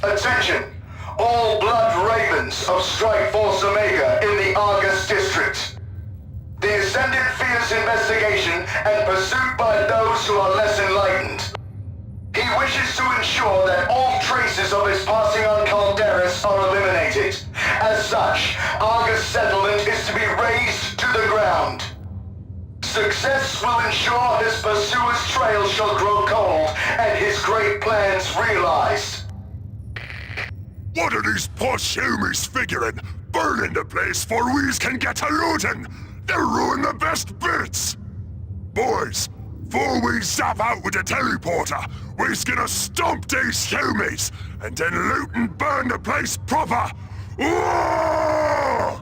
Attention! All Blood Ravens of Strike Force Omega in the Argus District. The Ascendant fears investigation and pursuit by those who are less enlightened. He wishes to ensure that all traces of his passing on Calderis are eliminated. As such, Argus settlement is to be razed to the ground. Success will ensure his pursuer's trail shall grow cold and his great plans realized. What are these posh Humies figuring? Burning the place for we can get to lootin'! They'll ruin the best bits! Boys, before we zap out with the teleporter, we's gonna stomp these Humies, and then loot and burn the place proper! Whoa!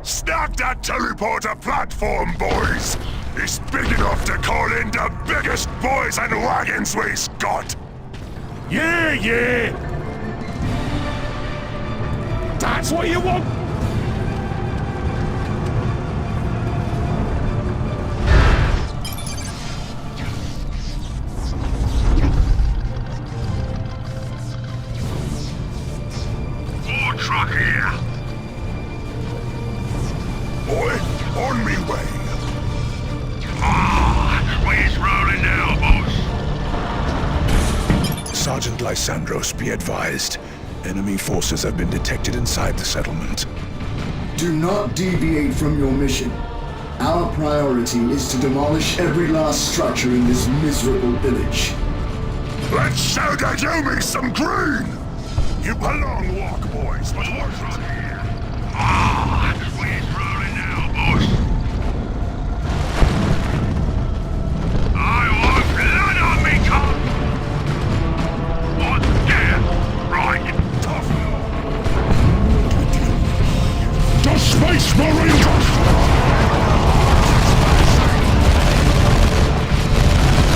Snag that teleporter platform, boys! It's big enough to call in the biggest boys and wagons we've got! Yeah! That's what you want! More truck here! Boy, on me way. We's rolling now, boss. Sergeant Lysandros, be advised. Enemy forces have been detected inside the settlement. Do not deviate from your mission. Our priority is to demolish every last structure in this miserable village. Let's show the Humie some green! You belong, walk, boys, but worth it. We's rolling now, boss. I want blood on me, cop! What? Yeah, right, tough. The Space Marines!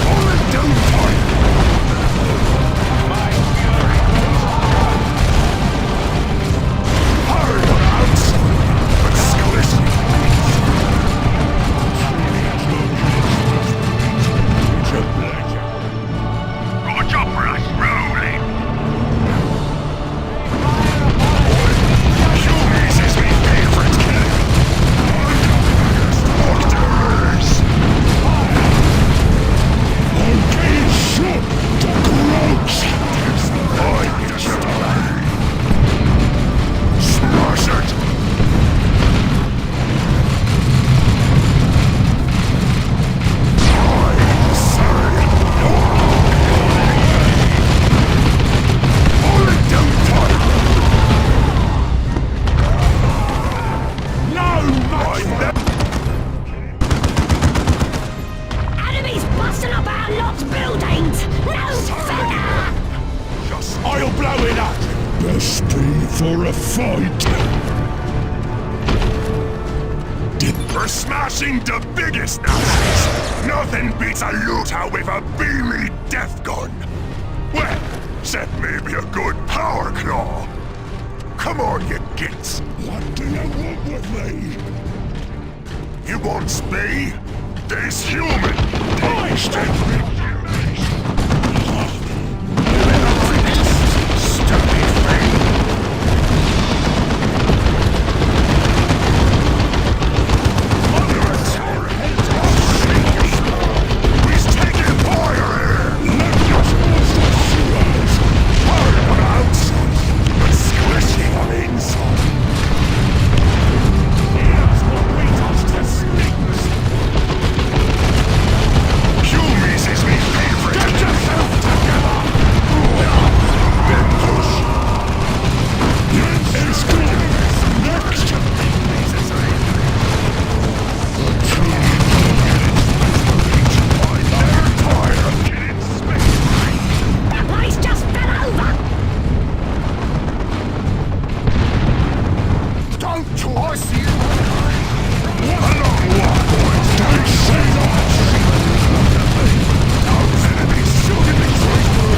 All in downtime! Hard out! But skeleton! Roger for us, rolling! Humies is my favorite kid! Doctors! Okay, shoot the gross! I just smash it! Enemies busting up our lot's buildings! No fair! I'll blow it up! Best be for a fight! We're smashing the biggest nazis! Nothing beats a looter with a beamy death gun! Well, except maybe a good power claw! Come on, you gits! What do you want with me? You want spee? There's human! I stand Stupid thing! He's taking fire here! Hard on outside, but squishy on inside. Here's what we does to sneaks! Humies is me favorite! Get yourself together! Then push! It's good! Next! That place just fell over! Don't twice you! Along, walk, boys! Don't say that! Those enemies shooting me through!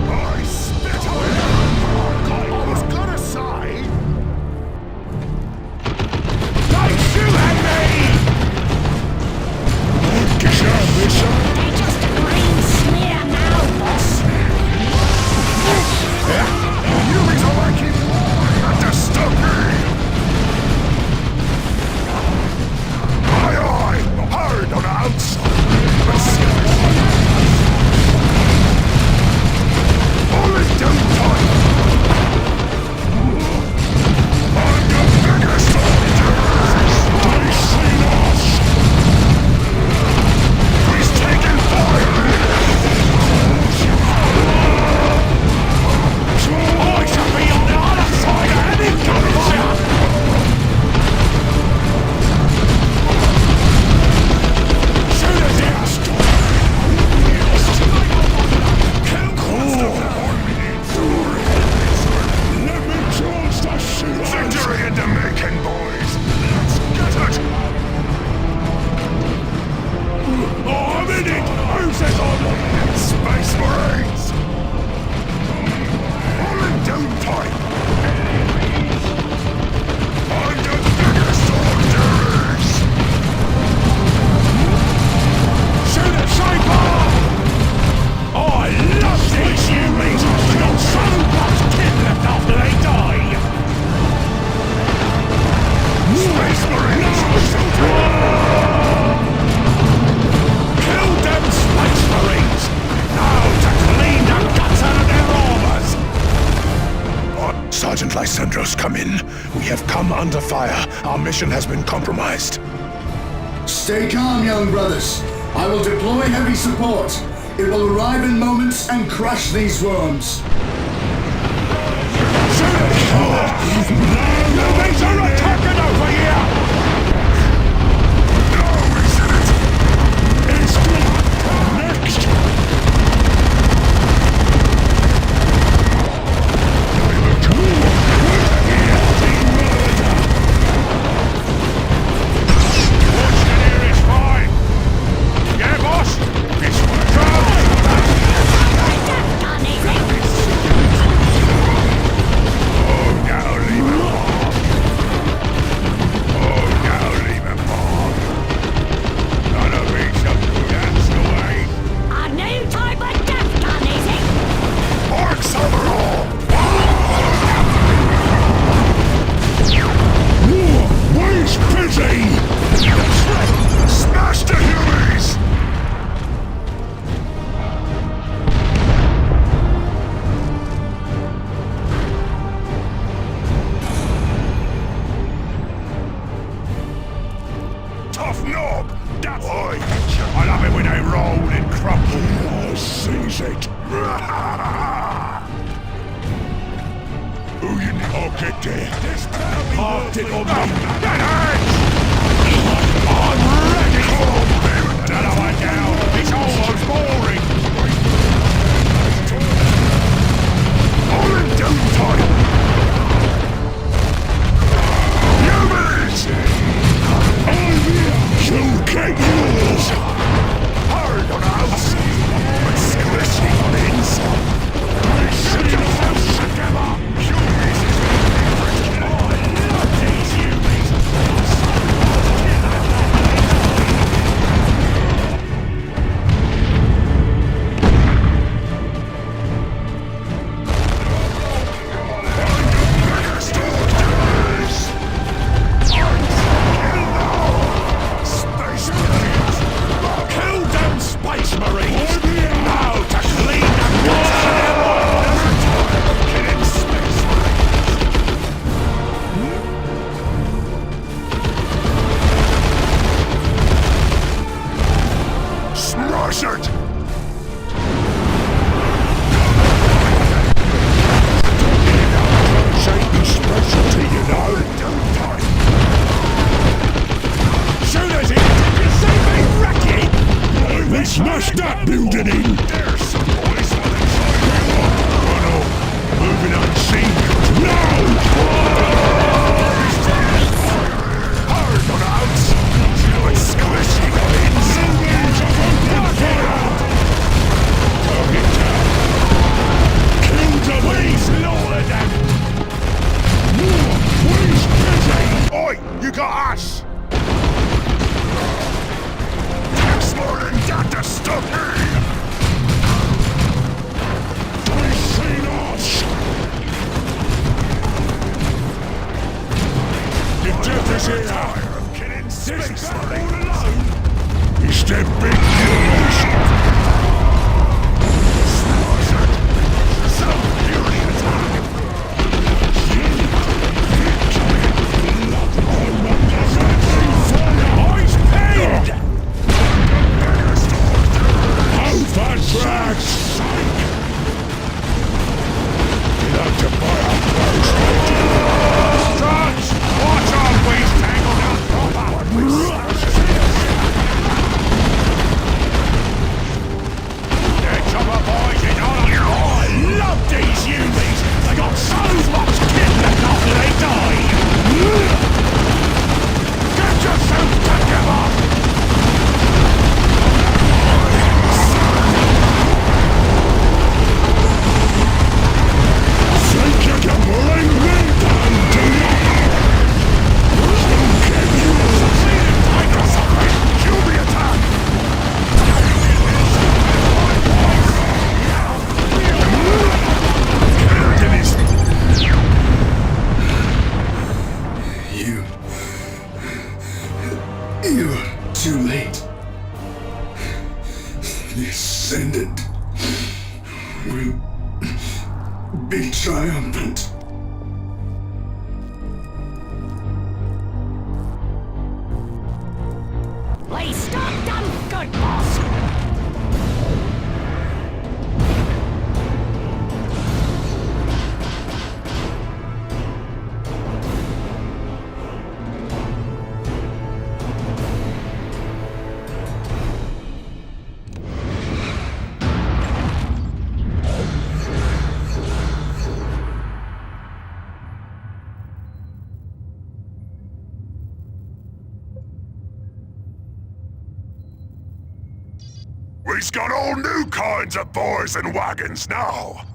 I spit on it! I was gonna say... Don't shoot at me! Get your mission! They're just a green smear now, boss. Humies are making war! Not to stop me! Aye, hard on the outside, but skeleton. All is done time. I'm the biggest soldier. They seen us. He's taking fire. I shall be on the other side of any gunfire! Shoot at him! Let me charge the shooter! Victory in the making, boys. Let's get it. Oh, I'm in it! Who's it on? Space Marines. All in down time. I'm the biggest soldiers. Shoot it, Shaper! Oh, I love these humans! They got so much kit left after they die! Space Marines. Kill them Space Marines! Now to clean the guts out of their armors! Sergeant Lysandros, come in. We have come under fire. Our mission has been compromised. Stay calm, young brothers. I will deploy heavy support. It will arrive in moments and crush these worms. Humans are attacking over here! No, isn't it? It's next! What's the nearest fine? Yeah, boss? This one comes! Gun is it? Oh, now leave him alone. Oh, now leave him alone. None of these up to that's the way. A new type of death gun, is it? Orcs overall. Where's busy? Smash the Humies! Tough knob! That's I love it when they roll and crumple. I seize it. Who you need? I'll get there. This better be Parked it on me. That hurts! I'm ready! Another one down! It's almost boring! All in down time! Humans! I'm here! You get yours! Hard on the outside, but squishy on the inside. Shut yourself together! Humans is different! Oh, I love these humans! We'll be triumphant. We stopped them, good boss! We's got all new kinds of boys and wagons now.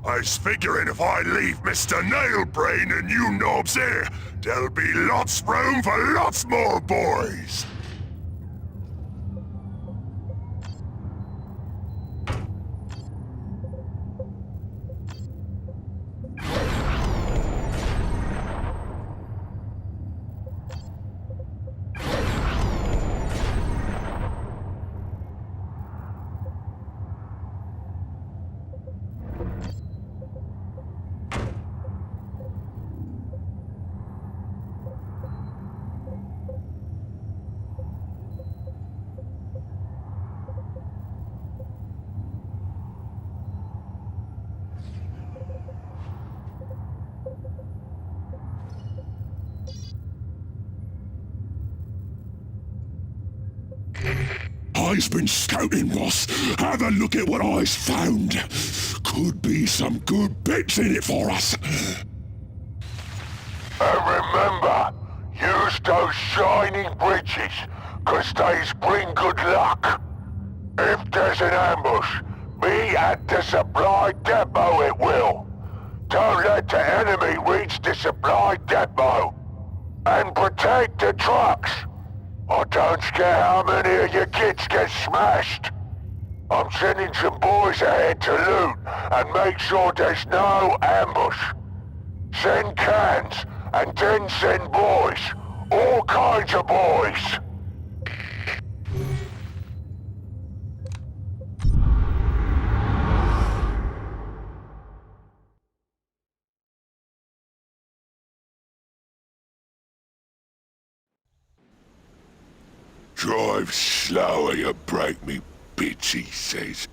I's figuring if I leave Mr. Nailbrain and you knobs here, there'll be lots room for lots more boys. I's been scouting, boss. Have a look at what I's found. Could be some good bits in it for us. Remember, use those shining bridges, 'cause they's bring good luck. If there's an ambush, be at the supply depot it will. Don't let the enemy reach the supply depot. And protect the trucks. Or don't scare how many of your kids get smashed. I'm sending some boys ahead to loot and make sure there's no ambush. Send cans and then send boys. All kinds of boys. Drive slow or you break me bits, he says.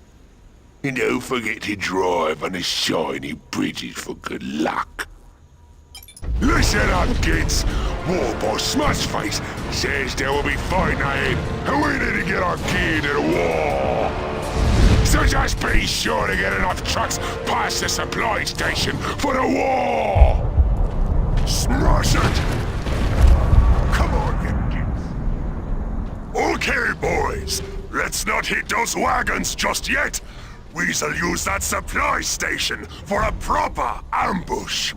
And don't forget to drive on the shiny bridges for good luck. Listen up, kids. War boss Smashface says there will be fighting ahead, and we need to get our key to the war. So just be sure to get enough trucks past the supply station for the war. Smash it! Come on, you kids. Okay, boys. Let's not hit those wagons just yet. We shall use that supply station for a proper ambush.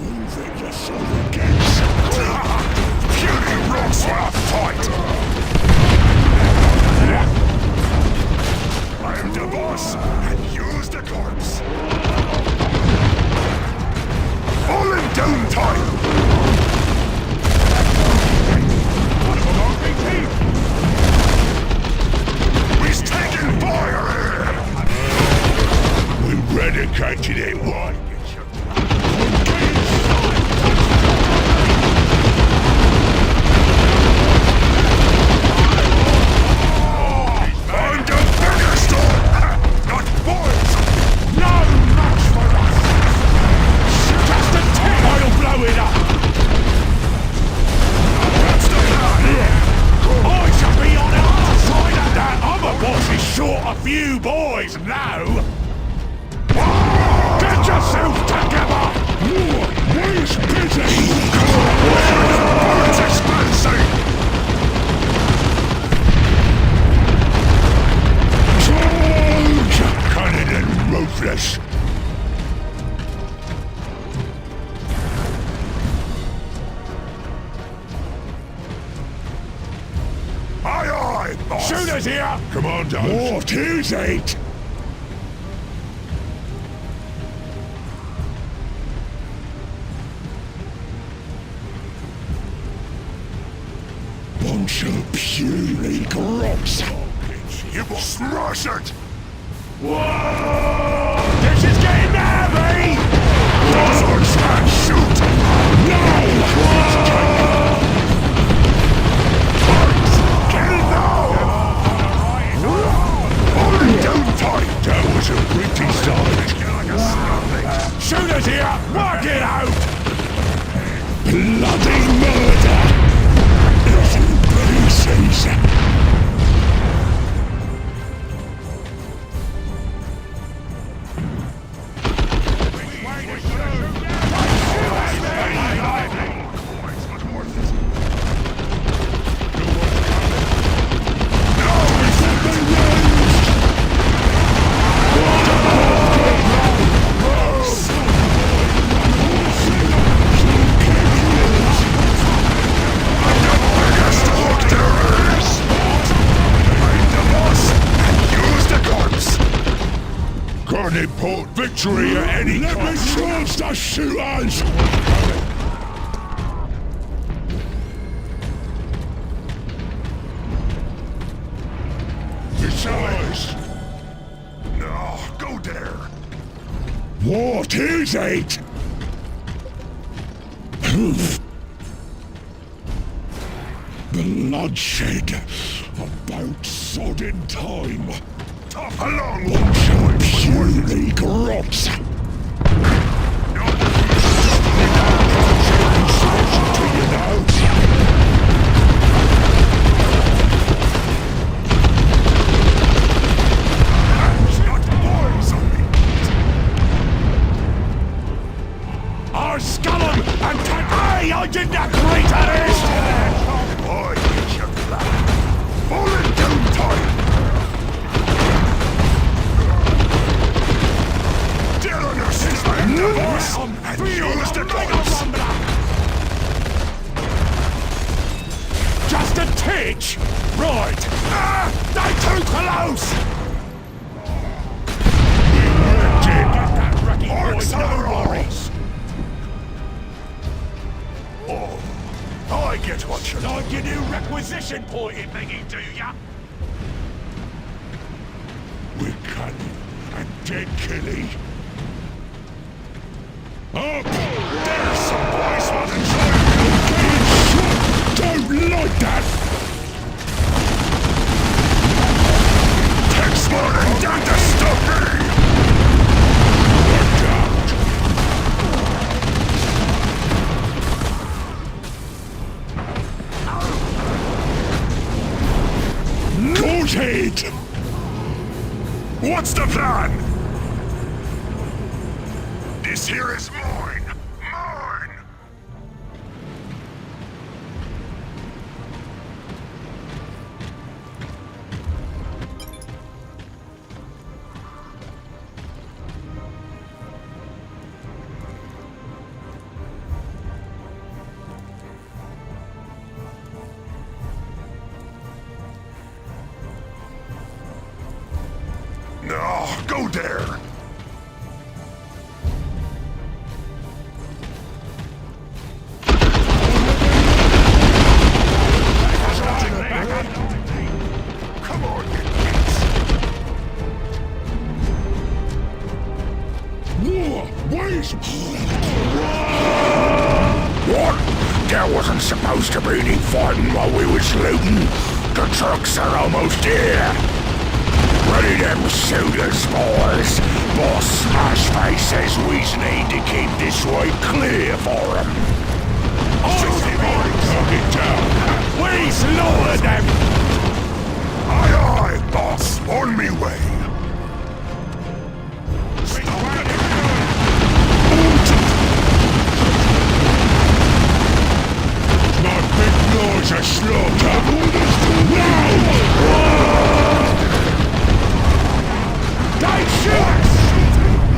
Move it, you son of a bitch. Puny rocks for a fight! I'm the boss, and use the corpse. Falling down time! He's taking fire here! We better catch it at one. I'm the biggest one! Not boys! No match for us! Just a tip! I'll blow it up! That's the plan! I shall be on the other side of that other boss is short a few boys now! Get yourself together! Where's busy? It's expensive! Charge! Cunning and ruthless! Aye, aye, boss! Shooters here! Commandos! What is it? One Bunch of puny grots. You will smash it! Whoa! This is getting heavy! Buzzards can shoot! No! Kill now! Hold it down tight! That was a pretty sight. Like a snowflake. Shooters here! Work it out! Bloody murder! Everybody sees it. Can't import victory at any cost. Let me trust the shooters! Besides, No, go there! what is it? Bloodshed. About sodden time. Tough along, Bunch of puny grots. To you now. Our scallop and hey, I didn't agree to this! Boy, get your flat. Pull it down tight! Dylan is behind the boss and use the guns! Just a titch! Right! Ah! They too close! Get that wrecking Orcs boy, are no worries! ours! Oh, I get what you Like your new requisition pointing thingy, do ya? We're cunning and dead killy. Up! There's some boys want to join! Don't like that! Takes more than that to stop me! Look out! Caught it! What's the plan? This here is mine! Mine! No, go there! Come on, you kids! Where's... What? There wasn't supposed to be any fighting while we was looting. The trucks are almost here. Ready them shooters, boys. Boss Smashface says we need to keep this way clear for him. Knock it down! We slaughtered them! Aye, aye, boss! On me way! My big noise a slaughter! They shoot!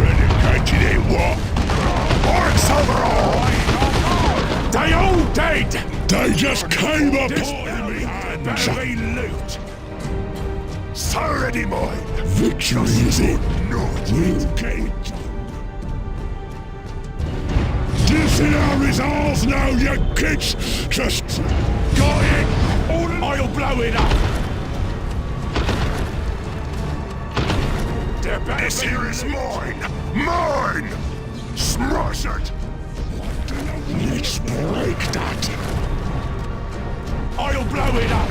Renegade it, what? Orcs overall! They all dead! They just came up on me hands! Loot! Already mine! Victory is it? No, We'll get it done. This here is ours now, you kids! Just got it! blow it up! This here is mine! Mine! Smash it! Let's break that! I'll blow it up!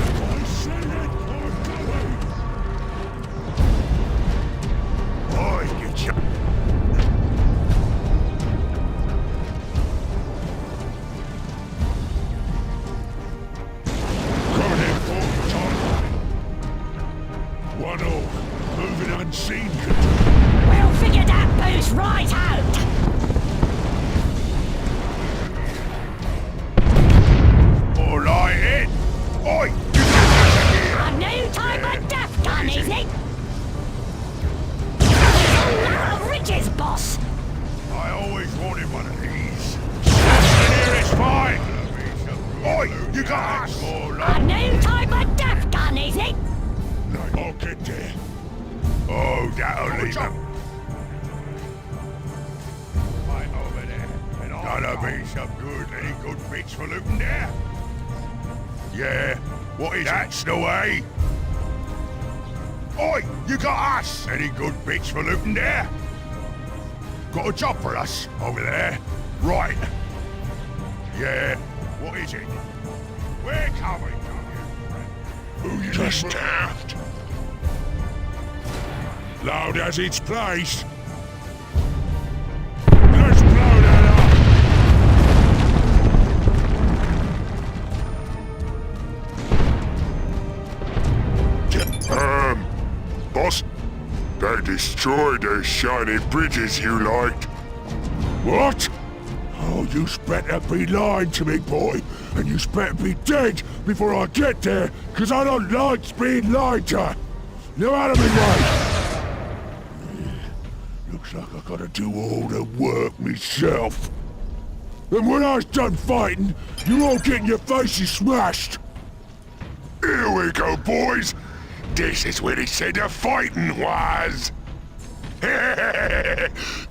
I get you. Coming in for time. 1-0. Moving unseen. We'll figure that boost right out! All right, in. Oi! A new type of death gun, is it? Oh, riches, boss! I always wanted one of these. Here is fine. Oi! You got us! A new type of death gun, is it? I'll get there. Oh, that'll leave him. Right over there. Gonna be some good, any good bits for looting there? Yeah, what is That's the way. Oi, you got us! Any good bits for looting there? Got a job for us over there? Right. Yeah, what is it? We're coming. Who you just daft? Loud as it's placed. Let's blow that up. Boss, they destroyed those shiny bridges you liked. What? Oh, you better be lying to me, boy. And you better be dead before I get there, because I don't like being lied to. Now out of my way. Looks like I gotta do all the work myself. And when I was done fighting, you're all getting your faces smashed. Here we go, boys. This is where he said the fighting was.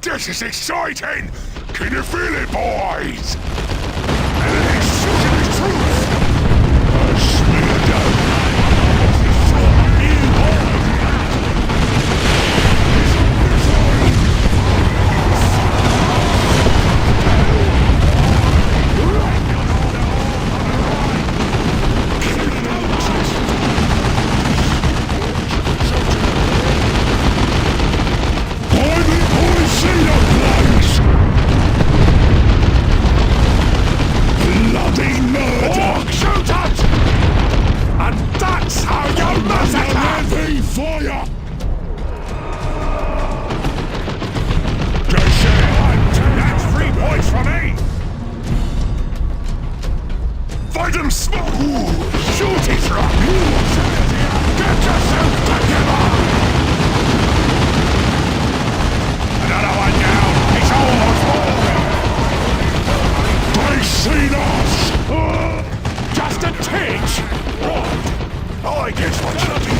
This is exciting. Can you feel it, boys? And it's shooting the truth. I smeared down. Fire! That's 3 points for me! Fight him smooth! Shoot his rock! Get yourself together! Another one down! It's almost over! They seen us! Just a tinge! I guess what should be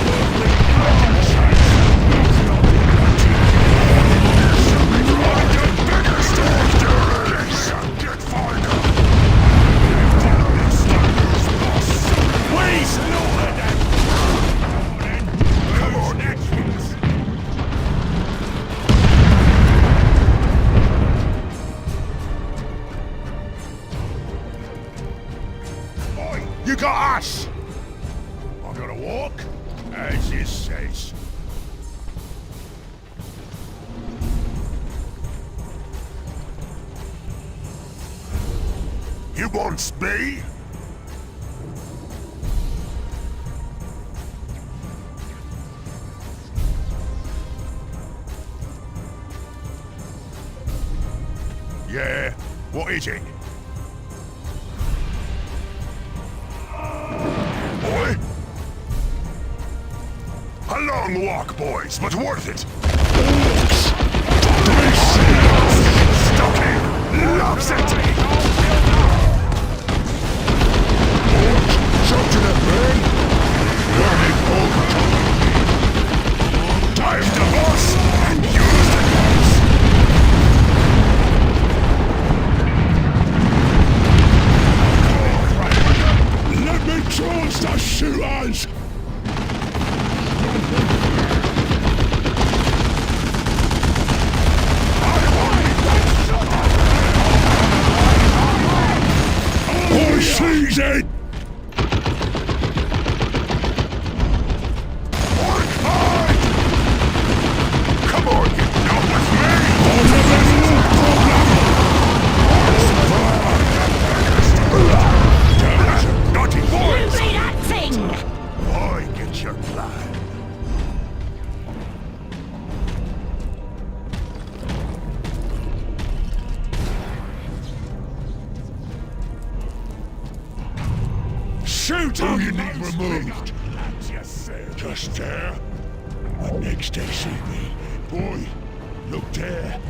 You got us! I'm gonna walk, as it says. You want me? Yeah, what is it? Boy? A long walk, boys, but worth it. Stucky loves it. Something at me. Learning time to boss and use the guns. Let me controls the shooters! All season! Come on, get down with me! Naughty boys! Play that thing! I get your plan. Shoot who you need removed! Yes, sir. Just there. And next they see me. Boy, look there.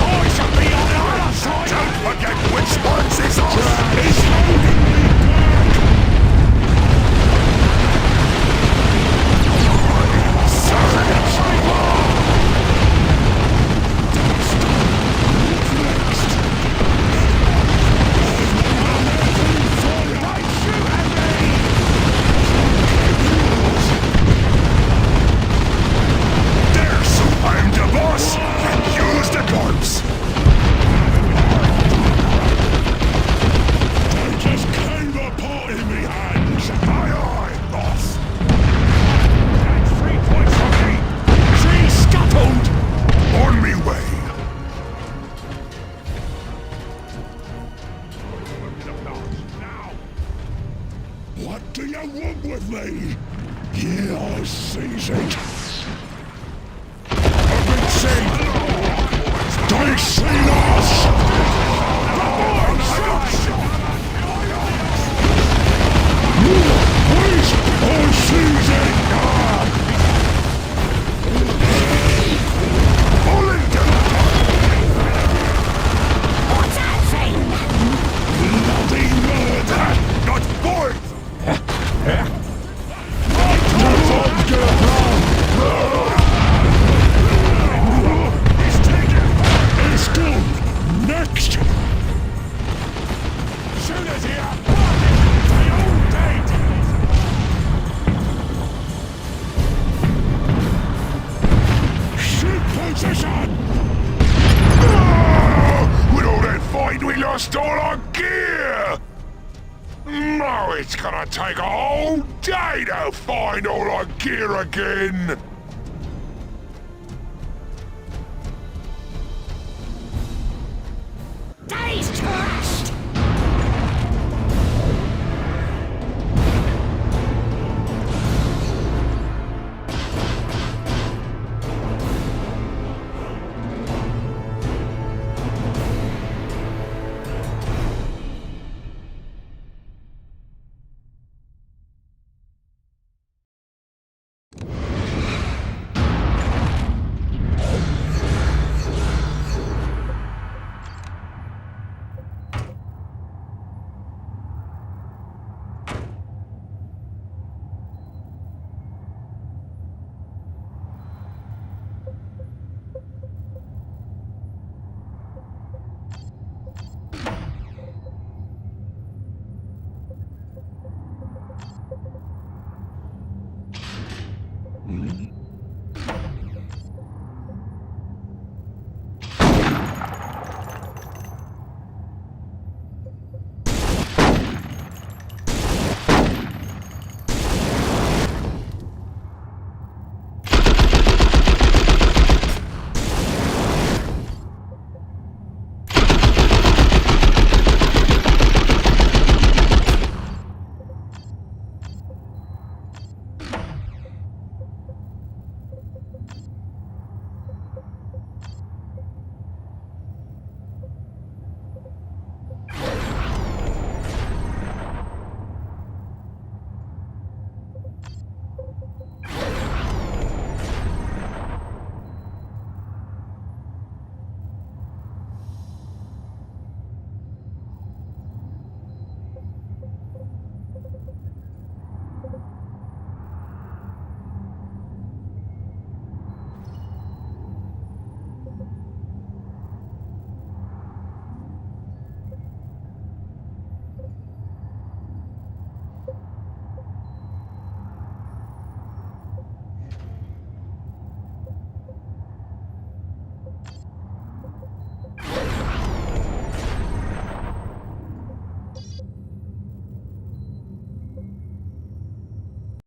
I shall be on the other side! Don't forget which one's is ours! He's holding me back! There's I'm the boss! And use the guns! I just came apart in me hands! Aye, aye, boss! That's 3 points from me! 3 scuttled! On me way! What do you want with me? Yeah, I seize it. I've been seen! They seen us! Please, I seize it! What's that thing? Bloody murder! Not boy! He's taken! It's gone! Next! Shooters here! They all dead! Shoot position! With all that fight, we lost all our gear! No, it's gonna take a whole day to find all our gear again!